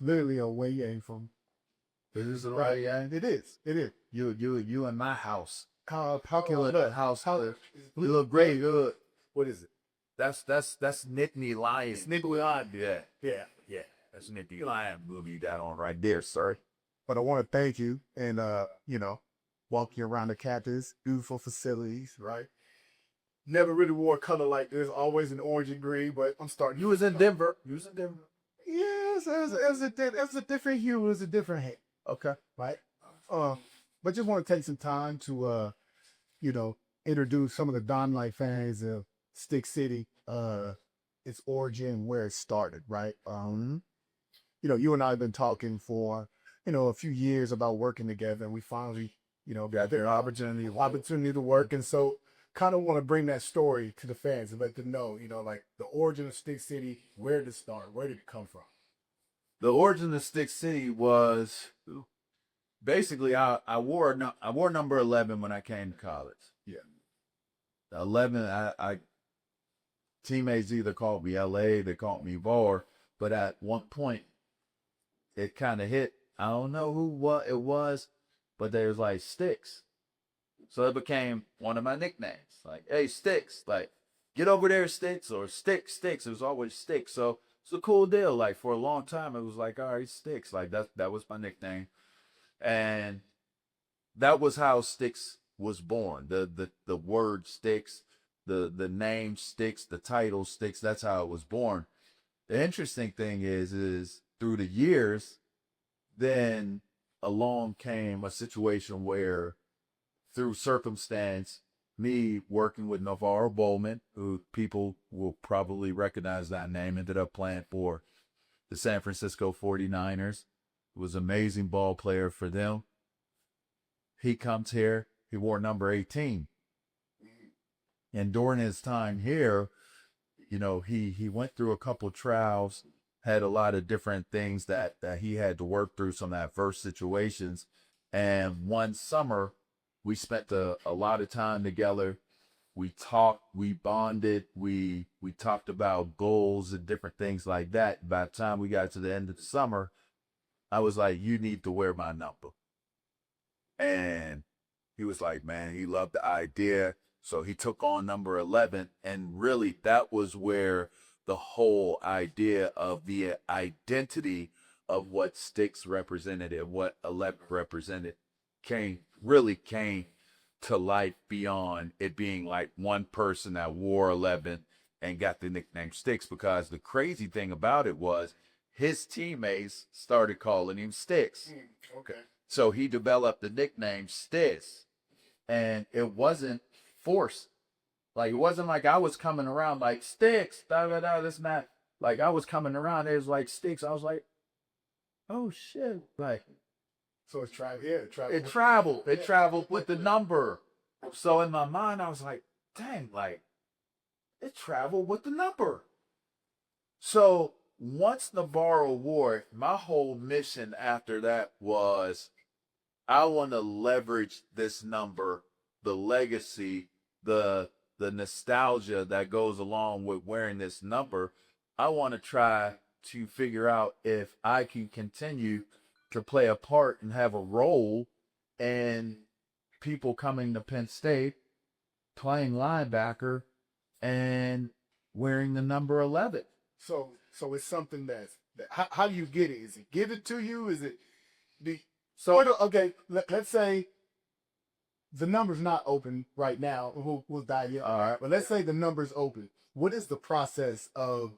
literally away game from. This is the right game. It is. It is. You in my house. How can Look, the house. We look great. Good. What is it? That's Nittany Lion. It's Nittany Life. Yeah. That's Nittany Lion movie you got on right there, sir. But I want to thank you and walk you around the campus, beautiful facilities, right? Never really wore a color like this, always in orange and green, but I'm starting. You was in Denver. Yes, it was a different hue, it was a different hat, Okay. right? But just want to take some time to introduce some of the Dyme Lyfe fans of Stick City, its origin, where it started, right? You and I have been talking for, a few years about working together, and we finally, got the opportunity to work. And so kind of want to bring that story to the fans and let them know, like the origin of Stick City, where did it start? Where did it come from? The origin of Stick City was basically I wore number 11 when I came to college. Yeah. 11, I teammates either called me LA, they called me VAR, but at one point it kind of hit. I don't know what it was, but there was like Sticks. So it became one of my nicknames. Like, hey, Sticks, like, get over there, Sticks, or Sticks. It was always Sticks. So it's a cool deal. Like, for a long time, it was like, all right, Sticks. Like, that was my nickname. And that was how Sticks was born. The word Sticks, the name Sticks, the title Sticks, that's how it was born. The interesting thing is through the years, then along came a situation where, through circumstance, me working with LaVar Bowman, who people will probably recognize that name, ended up playing for the San Francisco 49ers. Was an amazing ball player for them. He comes here. He wore number 18. And during his time here, he went through a couple trials, had a lot of different things that he had to work through, some adverse situations. And one summer, we spent a lot of time together. We talked, we bonded, we talked about goals and different things like that. By the time we got to the end of the summer, I was like, you need to wear my number. And he was like, man, he loved the idea. So he took on number 11. And really, that was where the whole idea of the identity of what Sticks represented and what 11 represented came to life, beyond it being like one person that wore 11 and got the nickname Sticks. Because the crazy thing about it was his teammates started calling him Sticks. Okay. So he developed the nickname Sticks, and it wasn't forced. Like, it wasn't like I was coming around like Sticks, this and that. Like, I was coming around, it was like Sticks. I was like, oh shit. Like, so it's traveled. Yeah, it traveled. It traveled with the number. So in my mind, I was like, dang, like, it traveled with the number. So once LaVar Award, my whole mission after that was, I want to leverage this number, the legacy, the nostalgia that goes along with wearing this number. I want to try to figure out if I can continue to play a part and have a role in people coming to Penn State, playing linebacker, and wearing the number 11. So it's something how do you get it? Is it given to you? Is it okay? Let's say the number's not open right now. We'll dive in. All right. But let's say the number's open. What is the process of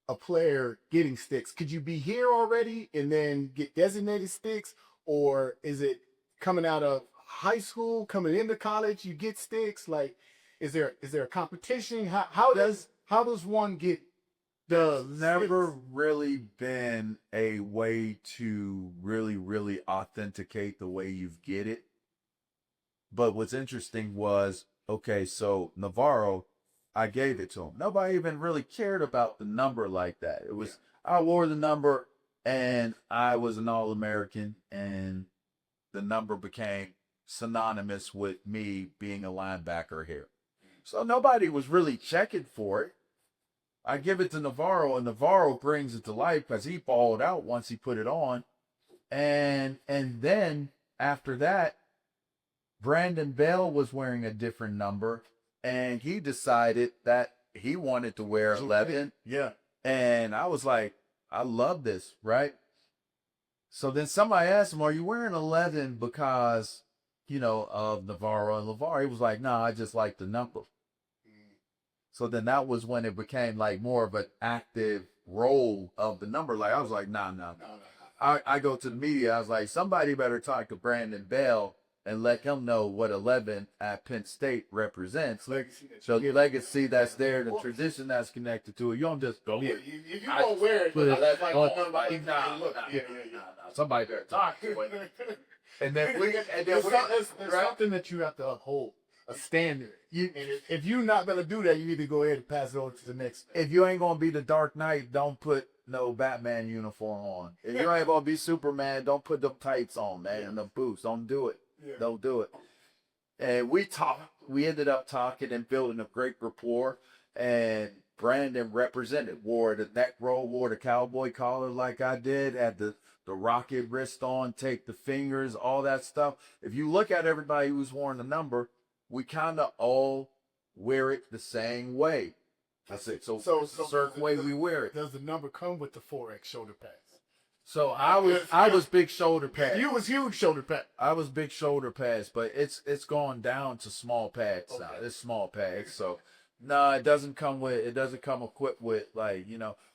a player getting Sticks? Could you be here already and then get designated Sticks, or is it coming out of high school, coming into college, you get Sticks? Like, is there a competition? How does one get? There's never really been a way to really authenticate the way you get it. But what's interesting was, okay, so Navarro, I gave it to him. Nobody even really cared about the number like that. It was, I wore the number and I was an All-American, and the number became synonymous with me being a linebacker here. So nobody was really checking for it. I give it to Navarro, and Navarro brings it to life because he balled out once he put it on. And then after that, Brandon Bell was wearing a different number, and he decided that he wanted to wear 11. Yeah. And I was like, I love this, right? So then somebody asked him, are you wearing 11 because, of Navarro and LaVar? He was like, no, I just like the number. So then that was when it became like more of an active role of the number. Like I was like, no. I go to the media. I was like, somebody better talk to Brandon Bell and let him know what 11 at Penn State represents. Legacy. So your legacy that's there, the tradition that's connected to it. You don't just go. Yeah, if you don't wear it, that's like somebody. Somebody better talk to it. And then there's something that you have to uphold, a standard. And if you're not gonna do that, you need to go ahead and pass it on to the next. If you ain't gonna be the Dark Knight, don't put no Batman uniform on. If you ain't gonna be Superman, don't put them tights on, man, and the boots. Don't do it. Yeah. Don't do it. And we ended up talking and building a great rapport. And Brandon represented, wore the neck roll, wore the cowboy collar like I did, had the rocket wrist on, take the fingers, all that stuff. If you look at everybody who's wearing the number, we kind of all wear it the same way. That's it. So a certain way we wear it. Does the number come with the 4X shoulder pads? So I was big shoulder pads. You was huge shoulder pad. I was big shoulder pads, but it's gone down to small pads now. It's small pads. So no, it doesn't come equipped with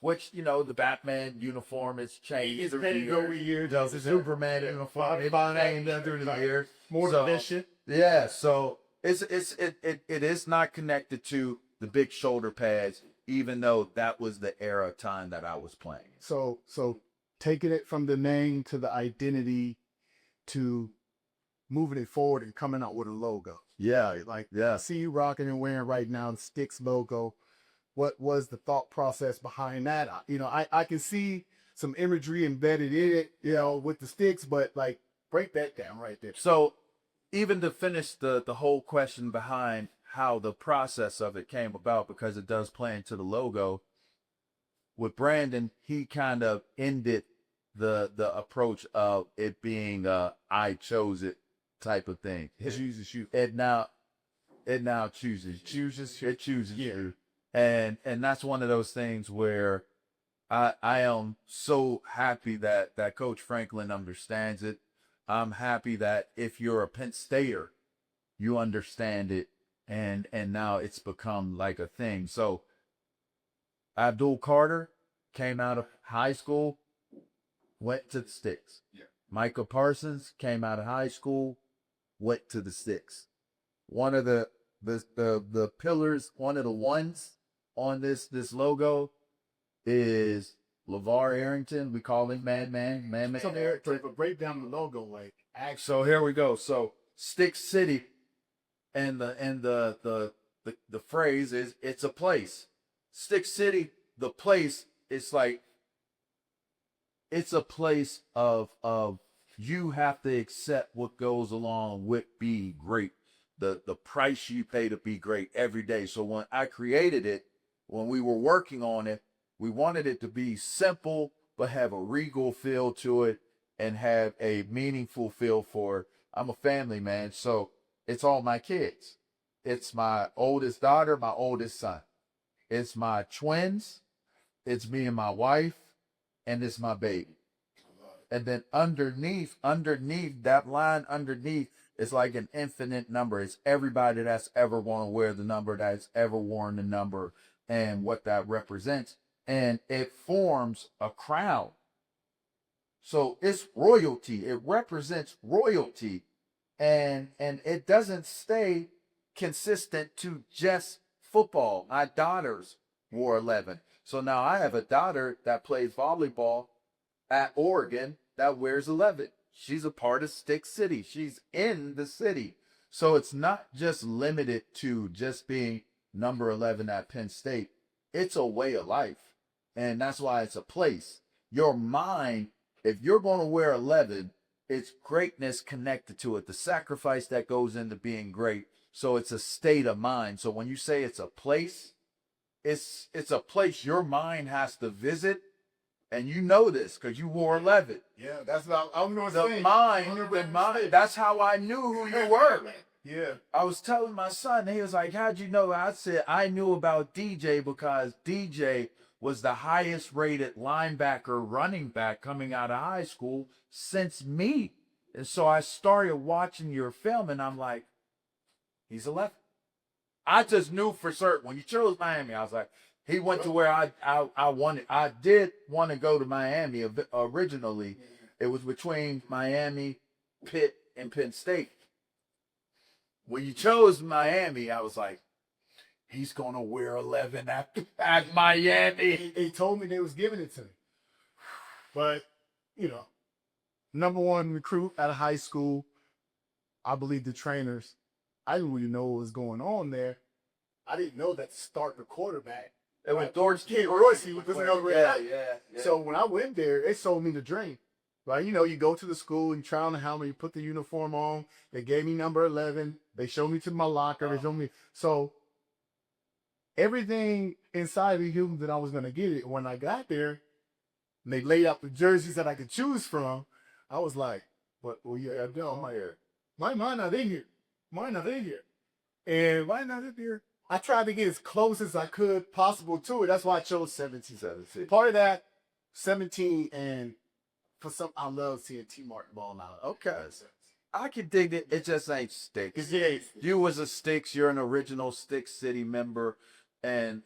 which the Batman uniform is changed. It's changed over years. The Superman uniform it changed through the years. More efficient. Yeah, so it is not connected to the big shoulder pads, even though that was the era of time that I was playing. So taking it from the name to the identity to moving it forward and coming out with a logo. Yeah. I see you rocking and wearing right now the Sticks logo. What was the thought process behind that? I can see some imagery embedded in it, with the sticks, but break that down right there. So even to finish the whole question behind how the process of it came about, because it does play into the logo, with Brandon, he kind of ended the approach of it being I chose it type of thing. It chooses you. It now chooses you. And that's one of those things where I am so happy that Coach Franklin understands it. I'm happy that if you're a Penn Stater, you understand it, and now it's become like a thing. So Abdul Carter came out of high school, went to the Sticks. Yeah. Micah Parsons came out of high school, went to the Sticks. One of the pillars, one of the ones on this logo is LaVar Arrington. We call him Man. So break down the logo, So here we go. So Stick City, and the phrase is it's a place. Stick City, the place, it's a place of you have to accept what goes along with being great. The price you pay to be great every day. So when I created it, when we were working on it, we wanted it to be simple, but have a regal feel to it and have a meaningful feel for it. I'm a family man, so it's all my kids. It's my oldest daughter, my oldest son. It's my twins. It's me and my wife, and it's my baby. And then underneath that line underneath, it's like an infinite number. It's everybody that's ever want to wear the number, that's ever worn the number, and what that represents. And it forms a crown. So it's royalty. It represents royalty. And it doesn't stay consistent to just football. My daughters wore 11. So now I have a daughter that plays volleyball at Oregon that wears 11. She's a part of Stick City. She's in the city. So it's not just limited to just being number 11 at Penn State. It's a way of life. And that's why it's a place. Your mind, if you're going to wear 11, it's greatness connected to it. The sacrifice that goes into being great. So it's a state of mind. So when you say it's a place, it's a place your mind has to visit, and you know this because you wore 11. Yeah, that's what I'm going to The say. mind. That's how I knew who you were. Yeah. I was telling my son, he was like, "How'd you know?" I said, "I knew about DJ because DJ was the highest rated linebacker running back coming out of high school since me." And so I started watching your film, and I'm like, he's 11. I just knew for certain when you chose Miami. I was like, he went to where I wanted. I did want to go to Miami originally. It was between Miami, Pitt, and Penn State. When you chose Miami, I was like, he's gonna wear 11 at Miami. They told me they was giving it to me, but you know, #1 recruit out of high school. I believe the trainers. I didn't really know what was going on there. I didn't know that start the quarterback. It was Dorsey. Dorsey was another Yeah. So when I went there, they sold me the dream. Right, you know, you go to the school, you try on the helmet, you put the uniform on. They gave me number 11. They showed me to my locker. They showed me so everything inside of me knew that I was gonna get it. When I got there, and they laid out the jerseys that I could choose from, I was like, "What? Well, yeah, no, mine not in here. Mine not in here, and mine not in here." I tried to get as close as I could possible to it. That's why I chose 17. Part of that, 17 and. For some, I love seeing T. Martin ball out. Okay. I can dig it. It just ain't Sticks. Yeah. You was a Sticks. You're an original Sticks City member, and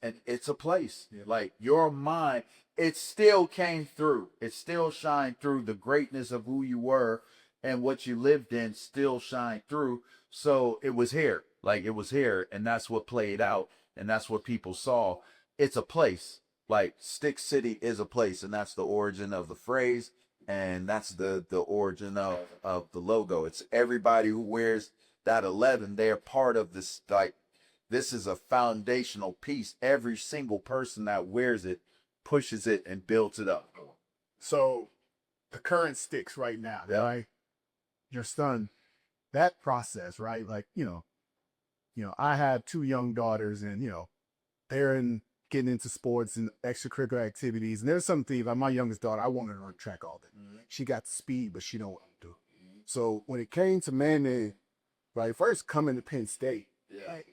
it's a place. Yeah. Like your mind, it still came through. It still shined through. The greatness of who you were and what you lived in still shined through. So it was here. Like it was here, and that's what played out, and that's what people saw. It's a place. Like Stick City is a place, and that's the origin of the phrase, and that's the origin of the logo. It's everybody who wears that 11, they're part of this. Like this is a foundational piece. Every single person that wears it pushes it and builds it up. So the current Sticks right now, Yeah. right? Your son, that process, right? Like, I have 2 young daughters, and they're getting into sports and extracurricular activities. And there's some things, like my youngest daughter, I wanted her to run track all day. Mm-hmm. She got the speed, but she don't want to do. Mm-hmm. So when it came to Manny, right, first coming to Penn State, right,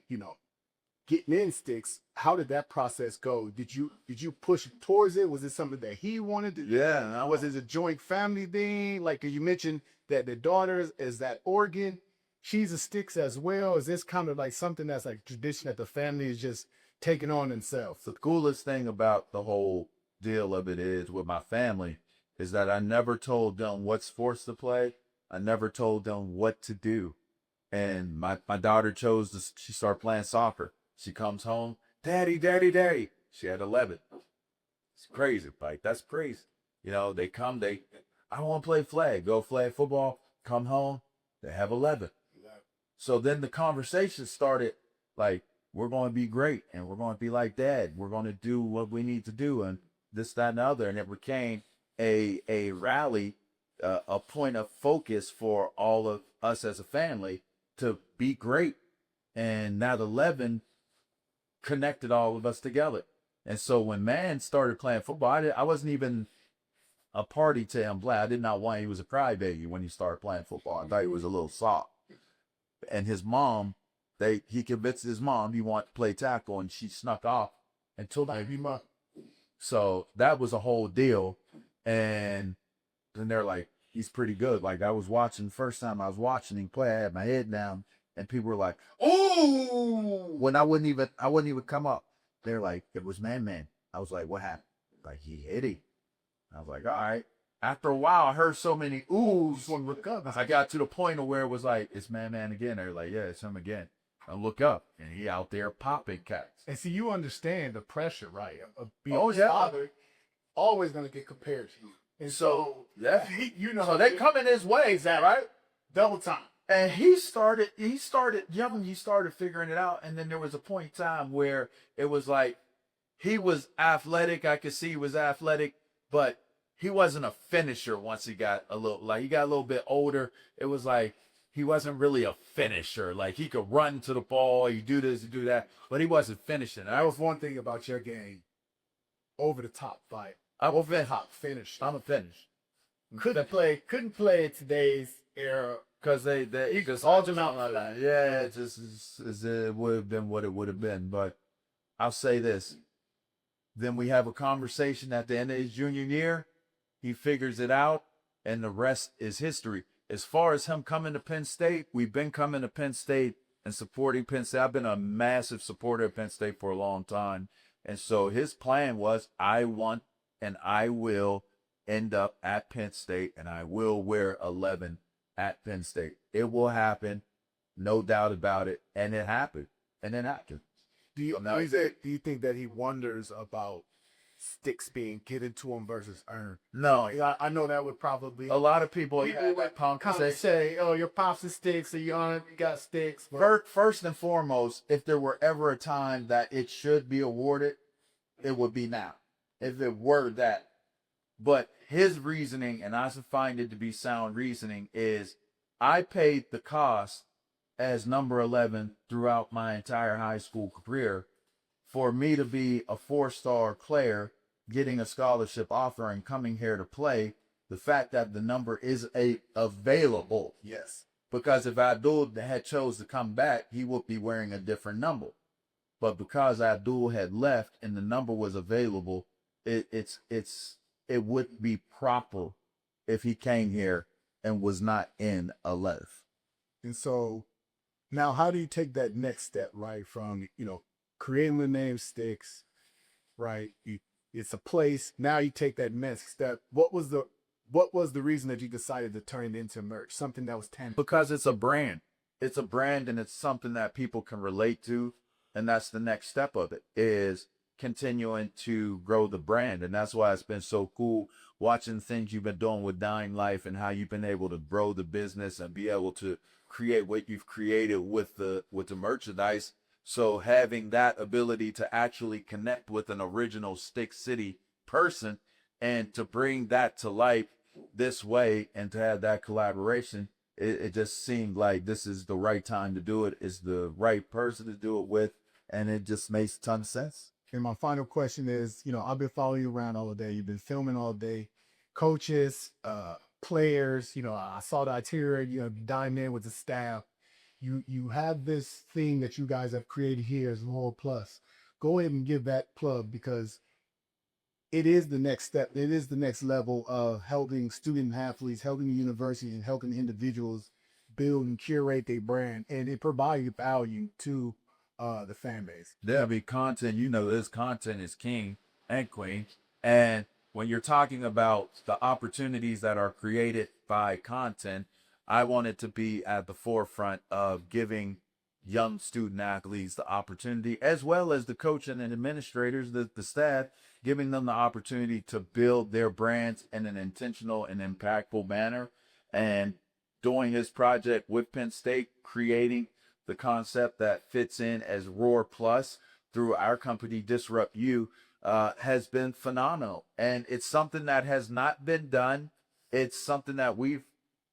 getting in Sticks, how did that process go? Did you push towards it? Was it something that he wanted to do? Yeah. Was it a joint family thing? Like you mentioned that the daughter is that Oregon, she's a Sticks as well. Is this kind of like something that's like tradition that the family is just taking on themselves? The coolest thing about the whole deal of it is with my family is that I never told them what sports to play. I never told them what to do. And my daughter she started playing soccer. She comes home, Daddy. She had 11. It's crazy, like that's crazy. They come, I want to play flag, go flag football, come home, they have 11. So then the conversation started like, we're going to be great, and we're going to be like Dad. We're going to do what we need to do, and this, that, and the other. And it became a rally, a point of focus for all of us as a family to be great. And that 11 connected all of us together. And so when Man started playing football, I wasn't even a party to him. I did not want. He was a crybaby when he started playing football. I thought he was a little soft. And his mom. He convinced his mom he wanted to play tackle, and she snuck off and told him. So that was a whole deal. And then they're like, he's pretty good. Like I was watching, first time I was watching him play, I had my head down, and people were like, "Oh!" When I wouldn't even come up. They're like, it was Man. I was like, what happened? Like he hit him. I was like, all right. After a while, I heard so many oohs. I got to the point of where it was like, it's Man again. They're like, yeah, it's him again. I look up, and he out there popping cats. And see, you understand the pressure, right? Of being father, always going to get compared to you. And so yeah, so they coming his way, right? Double time. And he started jumping, he started figuring it out. And then there was a point in time where it was like, he was athletic. I could see he was athletic, but he wasn't a finisher once he got a little bit older. It was like, he wasn't really a finisher. Like he could run to the ball, you do this, you do that, but he wasn't finishing. That was one thing about your game. Over the top fight. I'm a Over the finish. top finish. I'm a finish. Couldn't play in today's era. Because they just all them out like that. Yeah, it just it would have been what it would have been. But I'll say this. Then we have a conversation at the end of his junior year. He figures it out, and the rest is history. As far as him coming to Penn State, we've been coming to Penn State and supporting Penn State. I've been a massive supporter of Penn State for a long time. And so his plan was, I want and I will end up at Penn State, and I will wear 11 at Penn State. It will happen, no doubt about it, and it happened, and it happened. Do you think that he wonders about sticks being given to him versus earned? No, I know that would probably a lot of people say, "Oh, your pops is sticks, so you got sticks." First and foremost, if there were ever a time that it should be awarded, it would be now. If it were that. But his reasoning, and I find it to be sound reasoning, is I paid the cost as number 11 throughout my entire high school career for me to be a 4-star player, getting a scholarship offer and coming here to play. The fact that the number is available. Yes. Because if Abdul had chose to come back, he would be wearing a different number. But because Abdul had left and the number was available, it wouldn't be proper if he came here and was not in 11. And so now how do you take that next step, right? From, creating the name Sticks, right? It's a place. Now you take that next step. What was the reason that you decided to turn it into merch? Something that was tangible. Because it's a brand. It's a brand, and it's something that people can relate to. And that's the next step of it, is continuing to grow the brand. And that's why it's been so cool watching things you've been doing with Dyme Lyfe and how you've been able to grow the business and be able to create what you've created with the merchandise. So having that ability to actually connect with an original Stick City person and to bring that to life this way and to have that collaboration, it just seemed like this is the right time to do it. It's the right person to do it with. And it just makes a ton of sense. And my final question is, I've been following you around all day. You've been filming all day. Coaches, players, I saw the itinerary, dine in with the staff. You have this thing that you guys have created here as LaVar Plus. Go ahead and give that plug, because it is the next step. It is the next level of helping student athletes, helping the university, and helping individuals build and curate their brand. And it provides value to the fan base. There'll be content, this content is king and queen. And when you're talking about the opportunities that are created by content, I want it to be at the forefront of giving young student athletes the opportunity, as well as the coach and administrators, the staff, giving them the opportunity to build their brands in an intentional and impactful manner. And doing his project with Penn State, creating the concept that fits in as Roar Plus through our company, Disrupt You, has been phenomenal. And it's something that has not been done. It's something that we've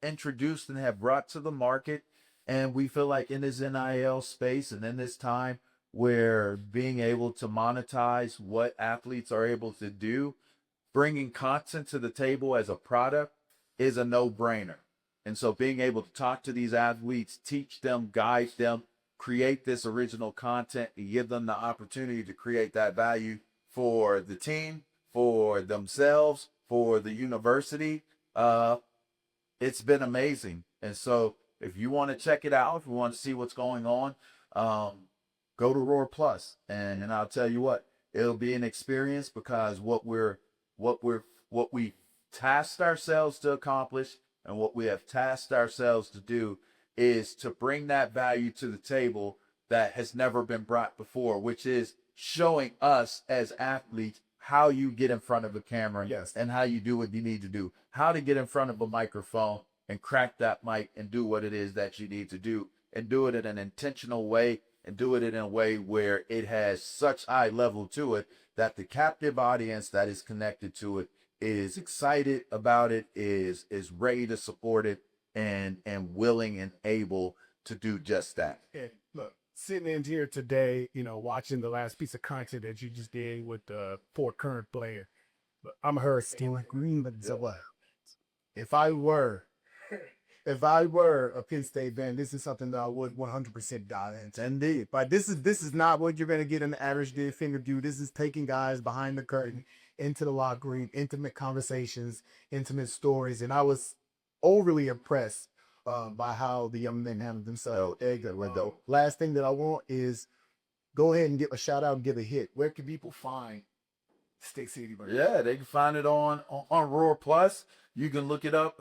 introduced and have brought to the market. And we feel like in this NIL space and in this time where being able to monetize what athletes are able to do, bringing content to the table as a product is a no-brainer. And so being able to talk to these athletes, teach them, guide them, create this original content, and give them the opportunity to create that value for the team, for themselves, for the university, it's been amazing. And so if you want to check it out, if you want to see what's going on, go to Roar Plus. And I'll tell you what, it'll be an experience, because what we tasked ourselves to accomplish and what we have tasked ourselves to do is to bring that value to the table that has never been brought before, which is showing us as athletes how you get in front of a camera. Yes. And how you do what you need to do, how to get in front of a microphone and crack that mic and do what it is that you need to do, and do it in an intentional way, and do it in a way where it has such high level to it that the captive audience that is connected to it is excited about it, is ready to support it, and willing and able to do just that. And look, sitting in here today, you know, watching the last piece of content that you just did with the 4 current player. But I'm her stealing green, but so what? If I were a Penn State fan, this is something that I would 100% dive into. Indeed. But this is not what you're gonna get in the average day interview. This is taking guys behind the curtain into the locker room, intimate conversations, intimate stories, and I was overly impressed by how the young men handled themselves. The last thing that I want is go ahead and give a shout out and give a hit. Where can people find Stick City Burger? Yeah, they can find it on Roar Plus. You can look it up.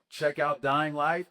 Check out Dyme Lyfe.